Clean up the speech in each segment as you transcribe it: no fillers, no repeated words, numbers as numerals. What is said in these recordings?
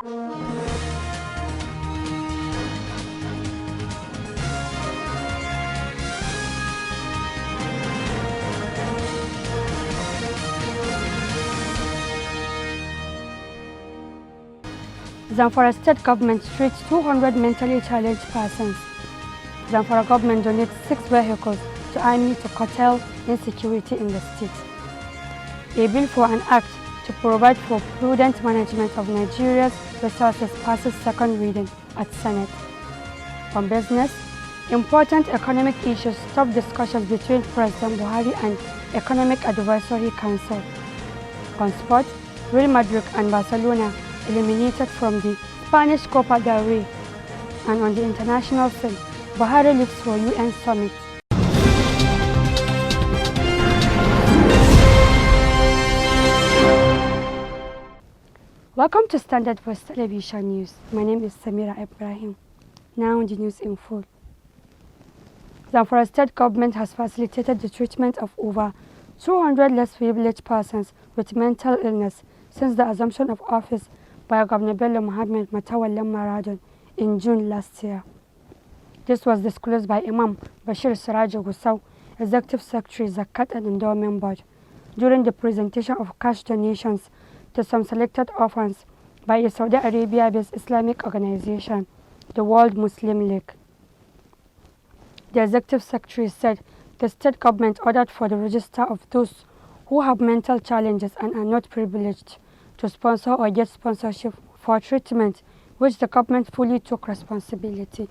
Zamfara State Government treats 200 mentally challenged persons. Zamfara Government donates 6 vehicles to Army to curtail insecurity in the state. A bill for an act to provide for prudent management of Nigeria's resources passes second reading at Senate. On business, important economic issues top discussions between President Buhari and Economic Advisory Council. On sports, Real Madrid and Barcelona eliminated from the Spanish Copa del Rey. And on the international scene, Buhari leaves for UN summit. Welcome to Standard Voice Television News. My name is Samira Ibrahim. Now the news in full. Zamfara State Government has facilitated the treatment of over 200 less privileged persons with mental illness since the assumption of office by Governor Bello Muhammad Matawallan Maradon in June last year. This was disclosed by Imam Bashir Siraja Gusau, Executive Secretary Zakat and Endowment Board, during the presentation of cash donations to some selected orphans by a Saudi Arabia-based Islamic organization, the World Muslim League. The Executive Secretary said the state government ordered for the register of those who have mental challenges and are not privileged to sponsor or get sponsorship for treatment, which the government fully took responsibility.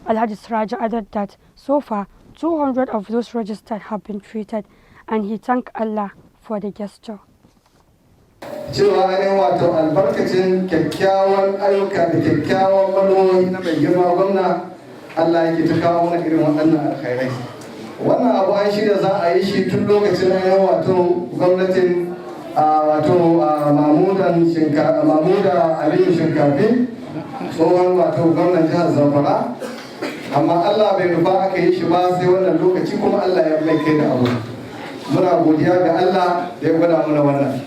Alhaji Siraja added that so far 200 of those registered have been treated, and he thanked Allah for the gesture. Cewa ainihin wato albarkacin kyakkyawan ayyuka da kyakkyawan manufofi na mai girma gwamna, Allah yake ta kawo mana irin waɗannan alkhairai. Wannan abu an shirya za a yi shi tun lokacin ainihin wato gwamnatin Mamuda Aliyu Shinkafi, tsohon wato gwamnan jihar Zamfara, amma Allah bai nufa aka yi shi ba sai wannan lokaci, kuma Allah ya mai kai da abu. Muna godiya ga Allah da ya gwada mana wannan.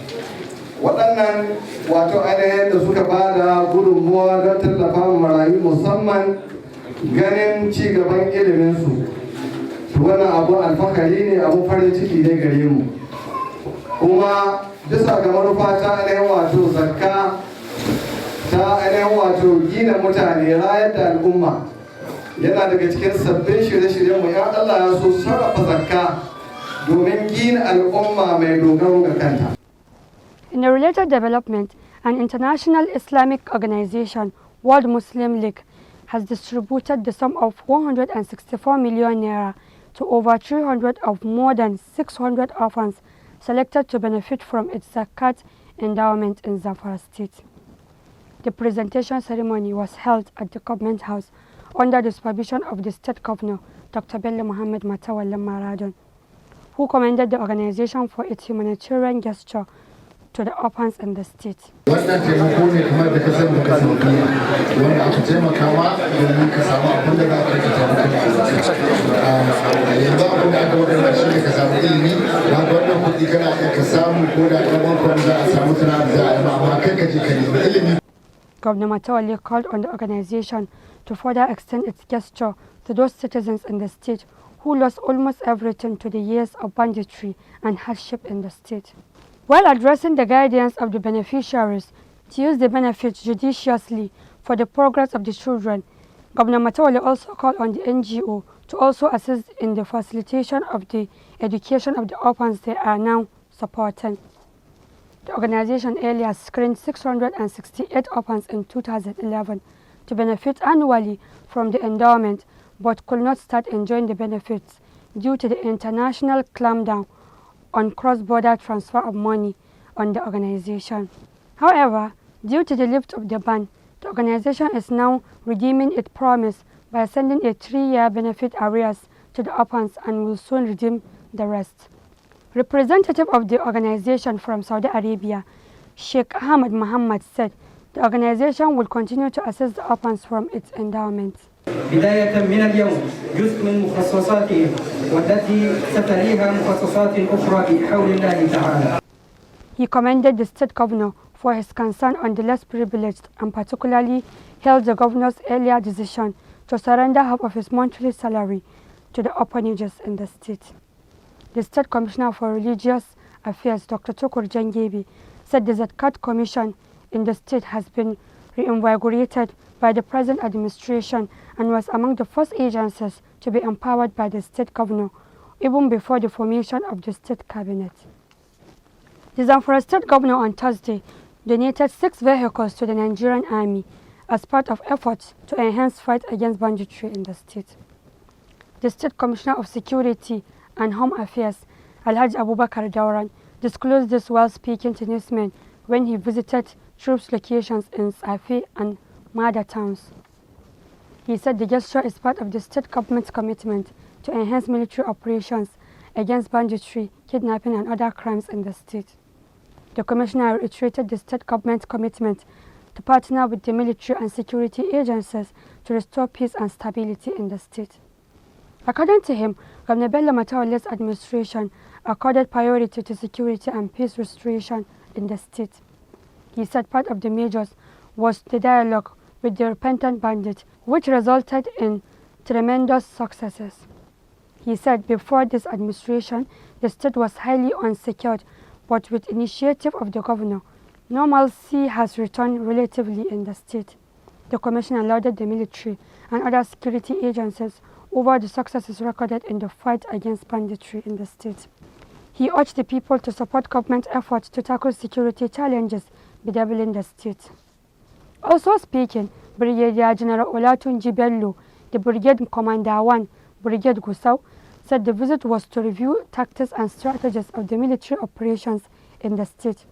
Waɗannan wato ainihin da suka ba da gudunmuwa don tallafa marayu, musamman ganin ci gaban iliminsu. Wannan abu alfahari ne, abu farin ciki ne gare mu. Kuma bisa ga manufa ta ainihin wato zakka, ta ainihin wato gina mutane, rayar da al'umma, yana daga cikin sabbin shirye-shiryenmu ya Allah ya so sarrafa zakka domin gina al'umma mai dogaro ga kanta. In a related development, an international Islamic organization, World Muslim League, has distributed the sum of 164 million naira to over 300 of more than 600 orphans selected to benefit from its Zakat endowment in Zamfara State. The presentation ceremony was held at the Government House under the supervision of the State Governor, Dr. Bello Muhammad Matawallan Maradon, who commended the organization for its humanitarian gesture to the orphans in the state. Wannan taimako ne kamar da kasar da kasar wanda aka taimakawa domin ka samu abin da za ka taimaka. Yanzu abin da aka wadanda shi ne ka samu ilimi, ba ga wannan kuɗi kana iya ka samu ko da ɗan kwan za a samu tunanin za a yi amma kai ka je ka nemi ilimi. Governor Matawalli called on the organization to further extend its gesture to those citizens in the state who lost almost everything to the years of banditry and hardship in the state. While addressing the guidance of the beneficiaries to use the benefits judiciously for the progress of the children, Governor Matawalli also called on the NGO to also assist in the facilitation of the education of the orphans they are now supporting. The organization earlier screened 668 orphans in 2011 to benefit annually from the endowment, but could not start enjoying the benefits due to the international clampdown on cross-border transfer of money on the organization. However, due to the lift of the ban, the organization is now redeeming its promise by sending a 3-year benefit arrears to the orphans and will soon redeem the rest. Representative of the organization from Saudi Arabia, Sheikh Ahmad Muhammad, said the organization will continue to assist the orphans from its endowment. بداية من اليوم جزء من مخصصاته والتي ستليها مخصصات أخرى بحول الله تعالى. He commended the state governor for his concern on the less privileged and particularly hailed the governor's earlier decision to surrender half of his monthly salary to the orphanages in the state. The State Commissioner for Religious Affairs, Dr. Tukur Jangebi, said the Zakat Commission in the state has been reinvigorated by the present administration and was among the first agencies to be empowered by the state governor even before the formation of the state cabinet. The Zamfara state governor on Thursday donated 6 vehicles to the Nigerian army as part of efforts to enhance fight against banditry in the state. The State Commissioner of Security and Home Affairs, Alhaji Abubakar Dauran, disclosed this while speaking to newsmen when he visited troops locations in Svtv and Mada towns. He said the gesture is part of the state government's commitment to enhance military operations against banditry, kidnapping and other crimes in the state. The commissioner reiterated the state government's commitment to partner with the military and security agencies to restore peace and stability in the state. According to him, Governor Bello Matawale's administration accorded priority to security and peace restoration in the state. He said part of the measures was the dialogue with the repentant bandit, which resulted in tremendous successes. He said before this administration, the state was highly unsecured, but with initiative of the governor, normalcy has returned relatively in the state. The commissioner lauded the military and other security agencies over the successes recorded in the fight against banditry in the state. He urged the people to support government efforts to tackle security challenges bedeviling the state. Also speaking, Brigadier General Olatunji Bello, the Brigade Commander 1, Brigade Gusau, said the visit was to review tactics and strategies of the military operations in the state.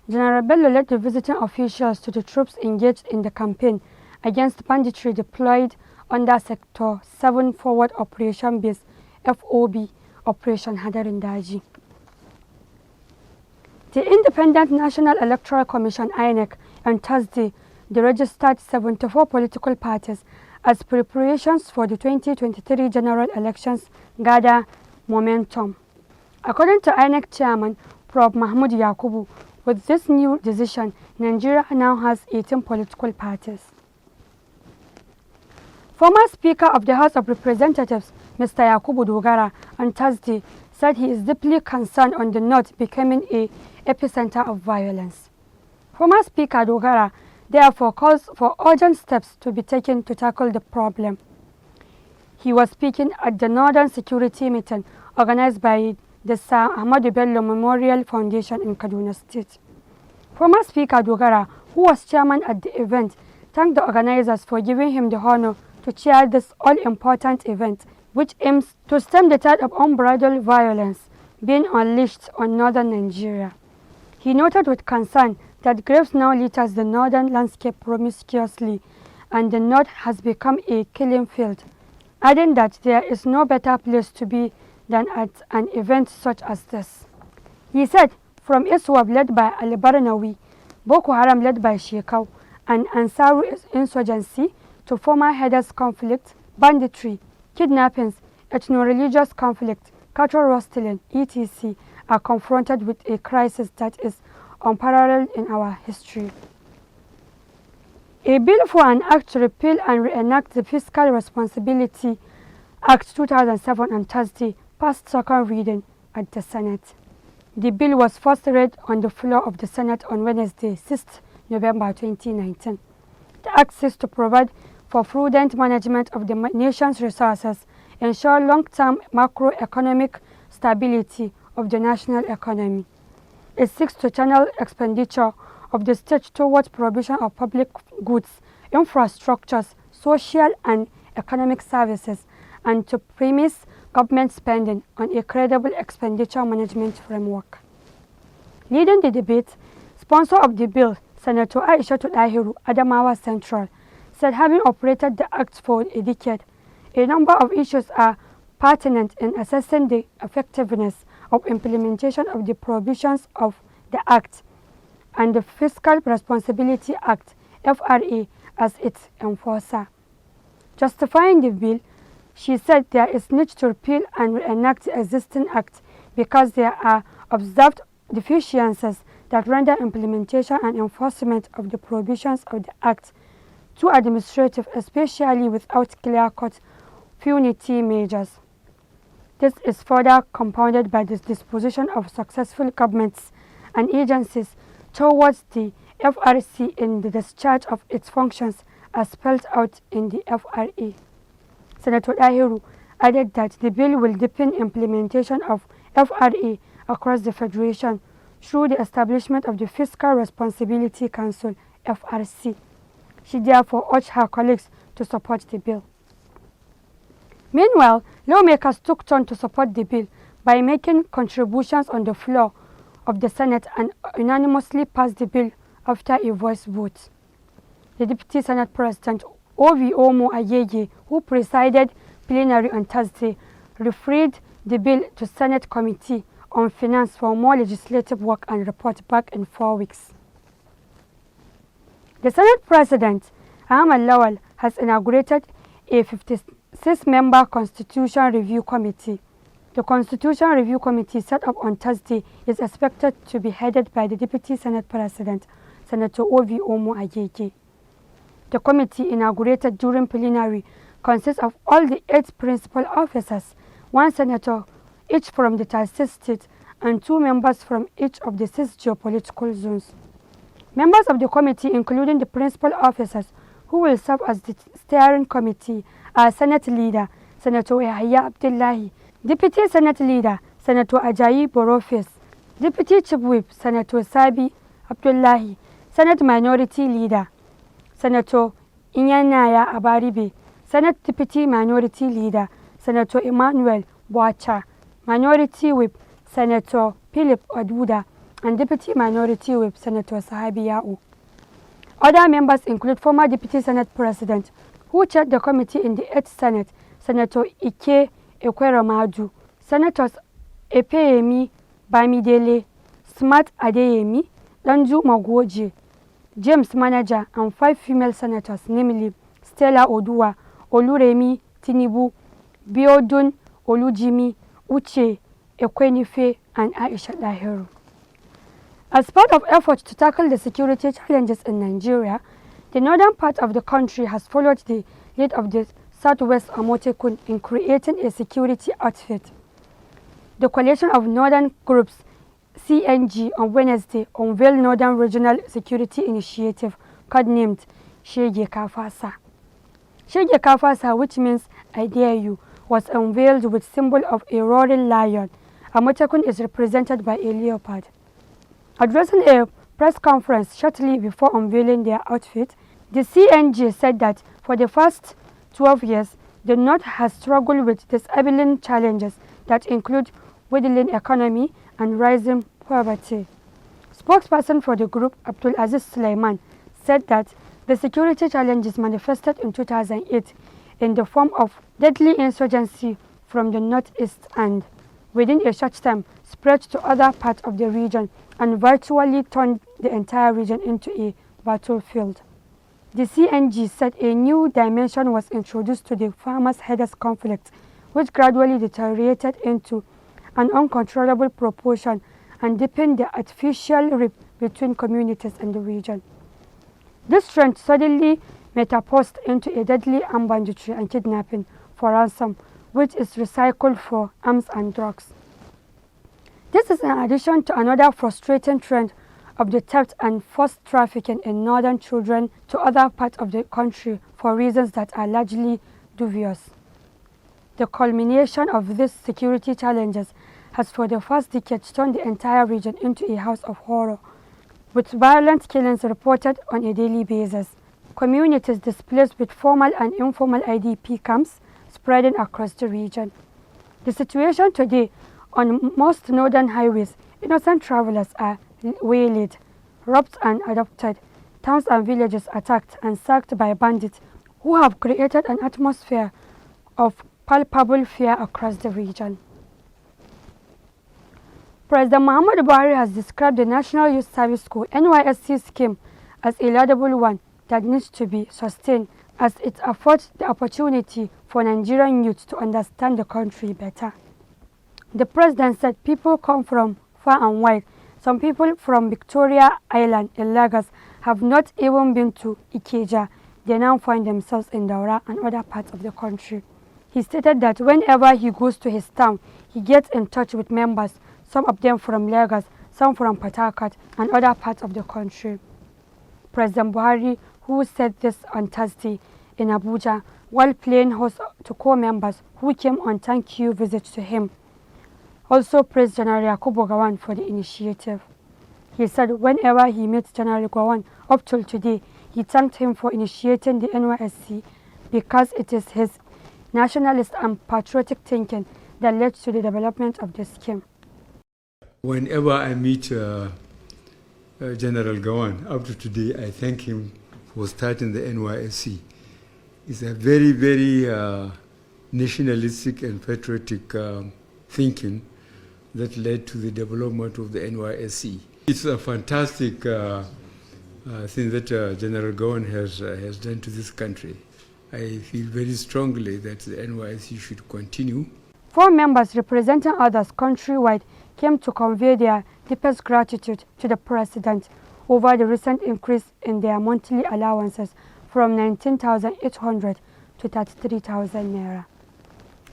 General Bello led the visiting officials to the troops engaged in the campaign against banditry deployed under Sector 7 Forward Operation Base FOB Operation Hadarin Daji. The Independent National Electoral Commission INEC on Thursday registered 74 political parties as preparations for the 2023 general elections gather momentum. According to INEC Chairman Prof. Mahmoud Yakubu, with this new decision, Nigeria now has 18 political parties. Former Speaker of the House of Representatives, Mr. Yakubu Dogara, on Thursday said he is deeply concerned on the north becoming an epicenter of violence. Former Speaker Dogara therefore calls for urgent steps to be taken to tackle the problem. He was speaking at the Northern Security Meeting organized by the Sir Ahmadu Bello Memorial Foundation in Kaduna State. Former Speaker Dogara, who was chairman at the event, thanked the organizers for giving him the honor to chair this all-important event, which aims to stem the tide of unbridled violence being unleashed on northern Nigeria. He noted with concern that graves now litters the northern landscape promiscuously, and the north has become a killing field, adding that there is no better place to be than at an event such as this. He said, from ISWAP led by Ali Barnawi, Boko Haram led by Shekau, and Ansaru insurgency to former headers conflict, banditry, kidnappings, ethno-religious conflict, cattle rustling, etc. are confronted with a crisis that is unparalleled in our history. A bill for an act to repeal and reenact the Fiscal Responsibility Act 2007 on Thursday passed second reading at the Senate. The bill was first read on the floor of the Senate on Wednesday, 6th November 2019. The act seeks to provide for prudent management of the nation's resources, ensure long-term macroeconomic stability of the national economy. It seeks to channel expenditure of the state towards provision of public goods, infrastructures, social and economic services, and to premise government spending on a credible expenditure management framework. Leading the debate, sponsor of the bill, Senator Aishatu Dahiru, Adamawa Central, said having operated the act for a decade, a number of issues are pertinent in assessing the effectiveness of implementation of the provisions of the Act and the Fiscal Responsibility Act, FRA, as its enforcer. Justifying the bill, she said there is need to repeal and reenact the existing Act because there are observed deficiencies that render implementation and enforcement of the provisions of the Act too administrative, especially without clear-cut punitive measures. This is further compounded by the disposition of successful governments and agencies towards the FRC in the discharge of its functions as spelled out in the FRA. Senator Dahiru added that the bill will deepen implementation of FRA across the Federation through the establishment of the Fiscal Responsibility Council (FRC). She therefore urged her colleagues to support the bill. Meanwhile, lawmakers took turn to support the bill by making contributions on the floor of the Senate and unanimously passed the bill after a voice vote. The Deputy Senate President Ovi Omo Agege, who presided plenary on Thursday, referred the bill to Senate Committee on Finance for more legislative work and report back in 4 weeks. The Senate President, Ahmad Lawal, has inaugurated a 56-member Constitution Review Committee. The Constitution Review Committee set up on Thursday is expected to be headed by the Deputy Senate President, Senator Ovi Omo Agege. The committee, inaugurated during plenary, consists of all the 8 principal officers, 1 senator each from the 36 states, and 2 members from each of the 6 geopolitical zones. Members of the committee, including the principal officers who will serve as the steering committee, are Senate Leader Senator Yahya Abdullahi, Deputy Senate Leader Senator Ajayi Boroface, Deputy Chief Whip Senator Sabi Abdullahi, Senate Minority Leader Senator Inyanaya Abaribe, Senate Deputy Minority Leader Senator Emmanuel Bwacha, Minority Whip Senator Philip Oduda, and Deputy Minority Whip Senator Sahabi Ya'u. Other members include former Deputy Senate President, who chaired the committee in the 8th Senate, Senator Ike Ekweremadu, Senators Epeyemi Bamidele, Smart Adeyemi, Danju Magoje, James Manager, and 5 female senators, namely Stella Odua, Oluremi Tinibu, Biodun Olujimi, Uche Ekwenife, and Aisha Dahiru. As part of efforts to tackle the security challenges in Nigeria, the northern part of the country has followed the lead of the Southwest Amotekun in creating a security outfit. The coalition of northern groups, CNG, on Wednesday unveiled Northern Regional Security Initiative, codenamed Shege Kafasa. Shege Kafasa, which means I dare you, was unveiled with symbol of a roaring lion. Amotekun is represented by a leopard. Addressing a press conference shortly before unveiling their outfit, the CNG said that for the past 12 years, the North has struggled with disabling challenges that include dwindling economy and rising poverty. Spokesperson for the group, Abdul Aziz Suleiman, said that the security challenges manifested in 2008 in the form of deadly insurgency from the northeast and, within a short time, spread to other parts of the region and virtually turned the entire region into a battlefield. The CNG said a new dimension was introduced to the farmers-herders conflict, which gradually deteriorated into an uncontrollable proportion and deepened the artificial rift between communities in the region. This trend suddenly metamorphosed into a deadly armed banditry and kidnapping for ransom, which is recycled for arms and drugs. This is in addition to another frustrating trend of the theft and forced trafficking in northern children to other parts of the country for reasons that are largely dubious. The culmination of these security challenges has for the past decade turned the entire region into a house of horror, with violent killings reported on a daily basis, communities displaced with formal and informal IDP camps spreading across the region. The situation today on most northern highways, innocent travelers are waylaid, robbed and abducted, towns and villages attacked and sacked by bandits who have created an atmosphere of palpable fear across the region. President Muhammadu Buhari has described the National Youth Service Corps (NYSC) scheme as a laudable one that needs to be sustained as it affords the opportunity for Nigerian youth to understand the country better. The president said people come from far and wide Some people from Victoria Island in Lagos have not even been to Ikeja. They now find themselves in Daura and other parts of the country. He stated that whenever he goes to his town, he gets in touch with members, some of them from Lagos, some from Port Harcourt and other parts of the country. President Buhari, who said this on Thursday in Abuja while playing host to co-members who came on thank you visit to him, also praised General Yakubu Gowon for the initiative. He said whenever he meets General Gowon up till today, he thanked him for initiating the NYSC because it is his nationalist and patriotic thinking that led to the development of the scheme. Whenever I meet General Gowon, up to today, I thank him for starting the NYSC. It's a very, very nationalistic and patriotic thinking that led to the development of the NYSC. It's a fantastic thing that General Gowon has done to this country. I feel very strongly that the NYSC should continue. 4 members representing others countrywide came to convey their deepest gratitude to the President over the recent increase in their monthly allowances from 19,800 to 33,000 naira.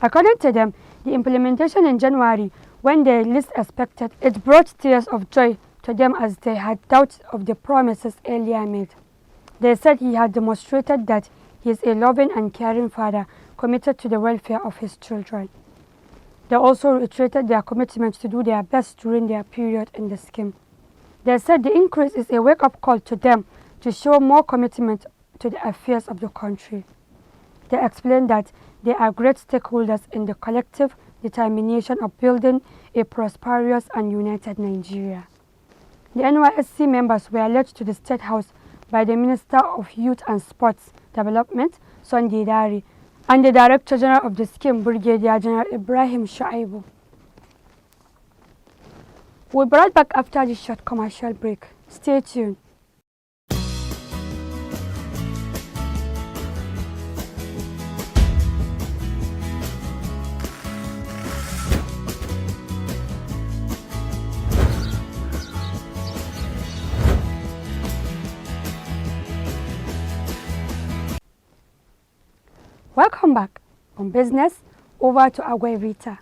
According to them, the implementation in January, when they least expected, it brought tears of joy to them as they had doubts of the promises earlier made. They said he had demonstrated that he is a loving and caring father committed to the welfare of his children. They also reiterated their commitment to do their best during their period in the scheme. They said the increase is a wake-up call to them to show more commitment to the affairs of the country. They explained that they are great stakeholders in the collective determination of building a prosperous and united Nigeria. The NYSC members were led to the State House by the Minister of Youth and Sports Development, Sunday Dari, and the Director General of the scheme, Brigadier General Ibrahim Shaibu. We'll be right back after this short commercial break. Stay tuned. Welcome back. On business, over to Agwe Rita.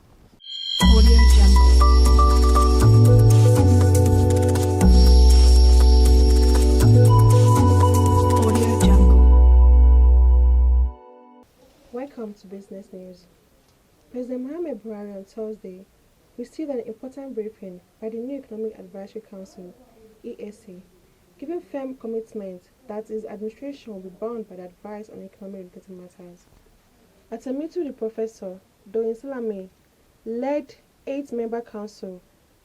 Welcome to Business News. President Mohamed Buhari on Thursday received an important briefing by the new Economic Advisory Council, EAC, giving firm commitment that his administration will be bound by the advice on economic-related matters. At a meeting with the Professor, Doyin Salame led 8-member council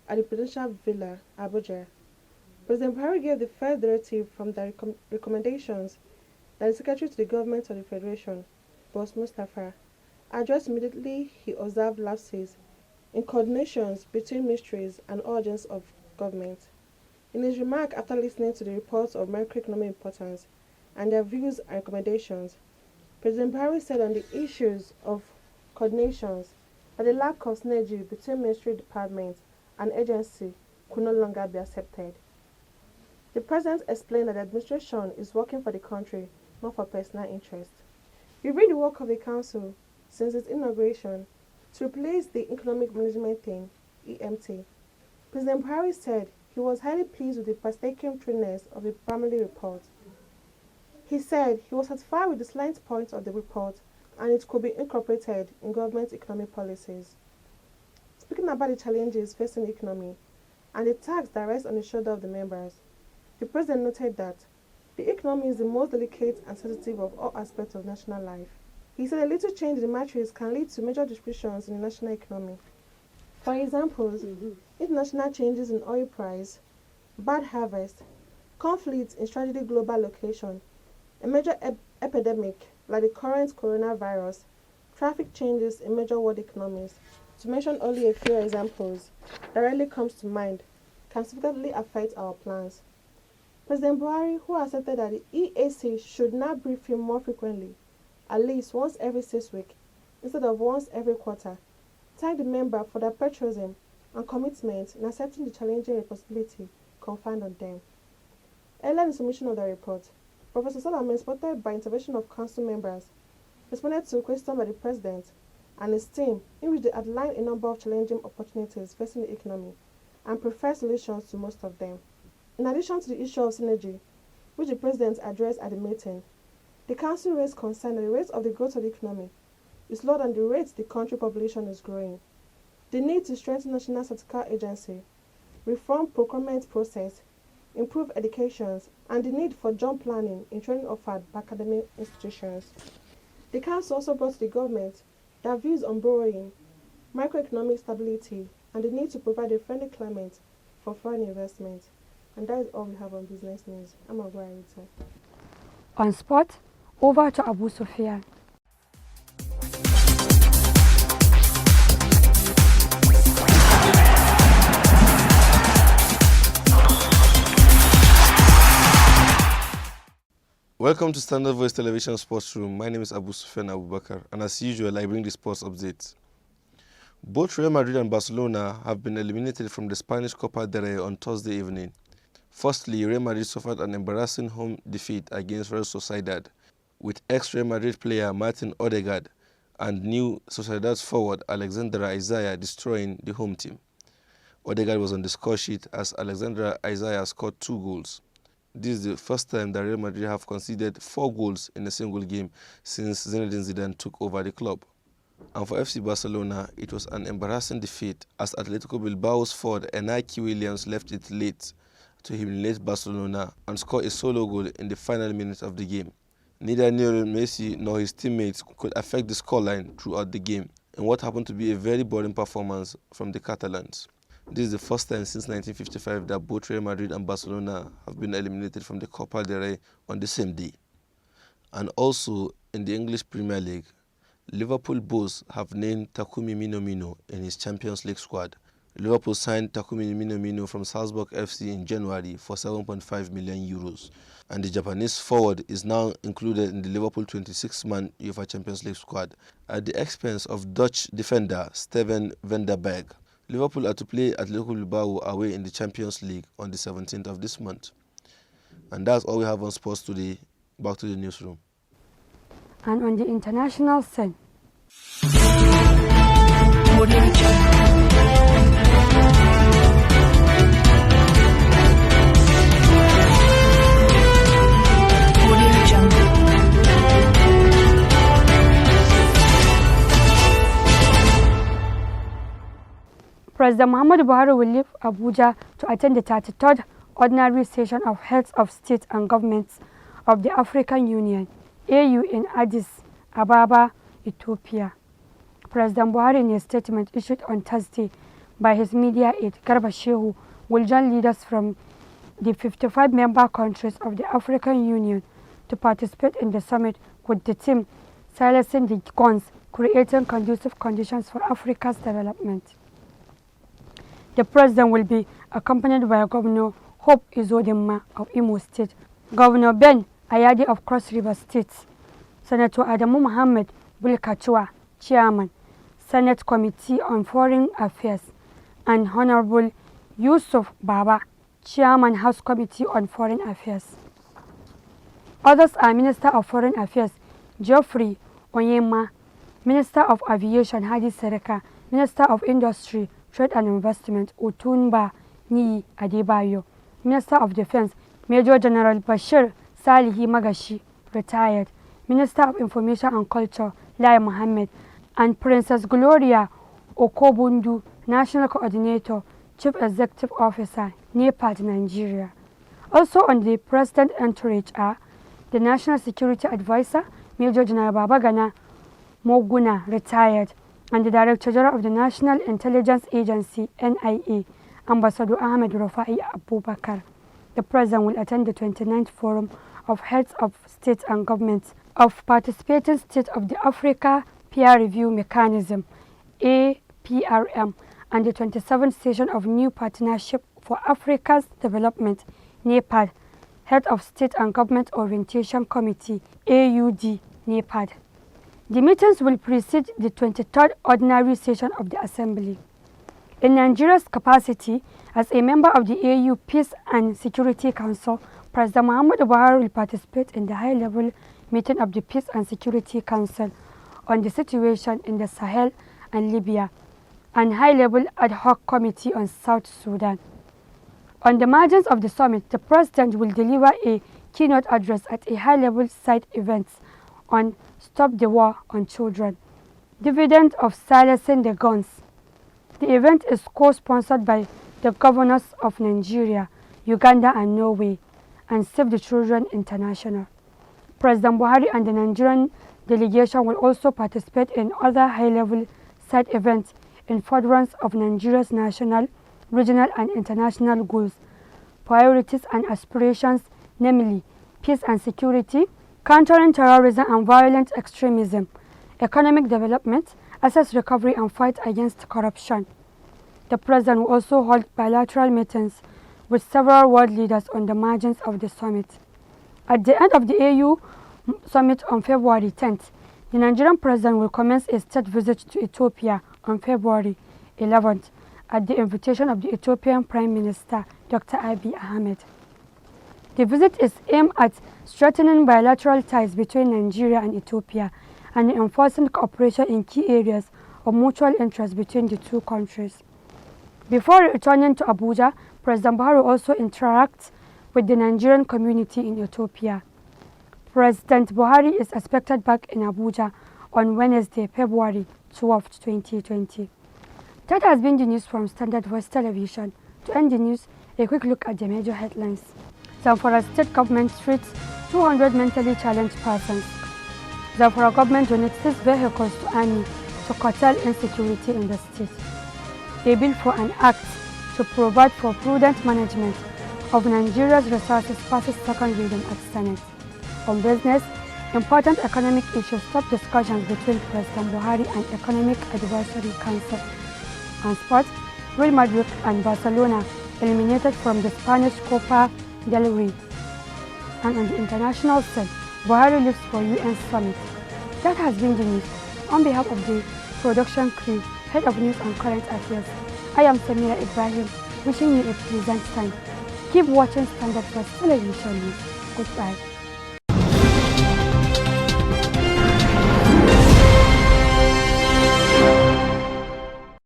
at the Presidential Villa, Abuja. President Buhari gave the first directive from the recommendations that the Secretary to the Government of the Federation, Boss Mustafa, addressed. Immediately he observed lapses in coordinations between ministries and all agents of government. In his remark after listening to the reports of macroeconomic importance and their views and recommendations, President Buhari said on the issues of coordinations that the lack of synergy between ministry departments and agency could no longer be accepted. The President explained that the administration is working for the country, not for personal interest. We read the work of the Council since its inauguration to replace the Economic Management Team, EMT. President Buhari said he was highly pleased with the painstaking thoroughness of the primary report. He said he was satisfied with the slight points of the report and it could be incorporated in government economic policies. Speaking about the challenges facing the economy and the tax that rests on the shoulder of the members, the President noted that the economy is the most delicate and sensitive of all aspects of national life. He said a little change in the matrix can lead to major disruptions in the national economy. For examples, international changes in oil price, bad harvest, conflicts in strategic global location, a major epidemic like the current coronavirus, traffic changes in major world economies, to mention only a few examples that rarely comes to mind, can significantly affect our plans. President Buhari, who accepted that the EAC should now brief him more frequently, at least once every 6 weeks, instead of once every quarter, thanked the member for their patriotism and commitment in accepting the challenging responsibility conferred on them. Earlier in the submission of the report, Professor Solomon, supported by intervention of council members, responded to a question by the President and his team in which they outlined a number of challenging opportunities facing the economy and preferred solutions to most of them. In addition to the issue of synergy, which the President addressed at the meeting, the Council raised concern that the rate of the growth of the economy is lower than the rate the country population is growing. The need to strengthen National Statistical Agency, reform procurement process, improve educations, and the need for job planning in training offered by academic institutions. The Council also brought to the government their views on borrowing, macroeconomic stability, and the need to provide a friendly climate for foreign investment. And that is all we have on business news. I'm Agwarita. On sport, over to Abu Sufyan. Welcome to Standard Voice Television Sports Room. My name is Abu Sufyan Abubakar, and as usual, I bring the sports updates. Both Real Madrid and Barcelona have been eliminated from the Spanish Copa del Rey on Thursday evening. Firstly, Real Madrid suffered an embarrassing home defeat against Real Sociedad, with ex-Real Madrid player Martin Odegaard and new Sociedad's forward Alexandre Isaiah destroying the home team. Odegaard was on the score sheet as Alexandre Isaiah scored 2 goals. This is the first time that Real Madrid have conceded 4 goals in a single game since Zinedine Zidane took over the club. And for FC Barcelona, it was an embarrassing defeat as Atletico Bilbao's forward Inaki Williams left it late to humiliate Barcelona and score a solo goal in the final minute of the game. Neither Lionel Messi nor his teammates could affect the scoreline throughout the game in what happened to be a very boring performance from the Catalans. This is the first time since 1955 that both Real Madrid and Barcelona have been eliminated from the Copa del Rey on the same day. And also in the English Premier League, Liverpool boss have named Takumi Minamino in his Champions League squad. Liverpool signed Takumi Minamino from Salzburg FC in January for €7.5 million, and the Japanese forward is now included in the Liverpool 26-man UEFA Champions League squad at the expense of Dutch defender Steven van der Berg. Liverpool are to play Atletico Bilbao away in the Champions League on the 17th of this month. And that's all we have on sports today. Back to the newsroom. And on the international scene, President Muhammadu Buhari will leave Abuja to attend the 33rd Ordinary Session of Heads of State and Governments of the African Union, AU, in Addis Ababa, Ethiopia. President Buhari, in a statement issued on Thursday by his media aide, Garba Shehu, will join leaders from the 55 member countries of the African Union to participate in the summit with the theme Silencing the Guns, Creating Conducive Conditions for Africa's Development. The president will be accompanied by Governor Hope Uzodinma of Imo State, Governor Ben Ayadi of Cross River State, Senator Adamu Mohammed Bulkachua, Chairman, Senate Committee on Foreign Affairs, and Honorable Yusuf Baba, Chairman, House Committee on Foreign Affairs. Others are Minister of Foreign Affairs Geoffrey Onyema, Minister of Aviation Hadi Sereka, Minister of Industry, Trade and Investment Otunba Niyi Adebayo, Minister of Defense Major General Bashir Salihi Magashi, retired, Minister of Information and Culture Lai Mohammed, and Princess Gloria Okobundu, National Coordinator, Chief Executive Officer, NEPAD, Nigeria. Also on the President entourage are the National Security Advisor, Major General Babagana Moguna, retired, and the Director General of the National Intelligence Agency, NIA, Ambassador Ahmed Rufai Abubakar. The President will attend the 29th Forum of Heads of State and Governments of Participating States of the Africa Peer Review Mechanism, APRM, and the 27th session of New Partnership for Africa's Development, NEPAD, Head of State and Government Orientation Committee, AUD, NEPAD. The meetings will precede the 23rd Ordinary Session of the Assembly. In Nigeria's capacity as a member of the AU Peace and Security Council, President Muhammadu Buhari will participate in the high-level meeting of the Peace and Security Council on the situation in the Sahel and Libya, and high-level ad hoc committee on South Sudan. On the margins of the summit, the President will deliver a keynote address at a high-level side event on Stop the War on Children, Dividend of Silencing the Guns. The event is co-sponsored by the governors of Nigeria, Uganda and Norway, and Save the Children International. President Buhari and the Nigerian delegation will also participate in other high-level side events in furtherance of Nigeria's national, regional and international goals, priorities and aspirations, namely peace and security, countering terrorism and violent extremism, economic development, asset recovery and fight against corruption. The President will also hold bilateral meetings with several world leaders on the margins of the summit. At the end of the AU summit on February 10th, the Nigerian President will commence a state visit to Ethiopia on February 11th at the invitation of the Ethiopian Prime Minister, Dr. Abiy Ahmed. The visit is aimed at strengthening bilateral ties between Nigeria and Ethiopia and enforcing cooperation in key areas of mutual interest between the two countries. Before returning to Abuja, President Buhari also interacts with the Nigerian community in Ethiopia. President Buhari is expected back in Abuja on Wednesday, February 12, 2020. That has been the news from Standard Voice Television. To end the news, a quick look at the major headlines. Zamfara State Government treats 200 mentally challenged persons. Zamfara government donates 6 vehicles to army to curtail insecurity in the state. A bill for an act to provide for prudent management of Nigeria's resources passes second reading at Senate. On business, important economic issues top discussions between President Buhari and Economic Advisory Council. On sports, Real Madrid and Barcelona eliminated from the Spanish Copa del Rey. And on the international scene, Buhari leaves for UN Summit. That has been the news. On behalf of the production crew, Head of News and Current Affairs, I am Samira Ibrahim, wishing you a pleasant time. Keep watching Standard Voice Television News. Goodbye.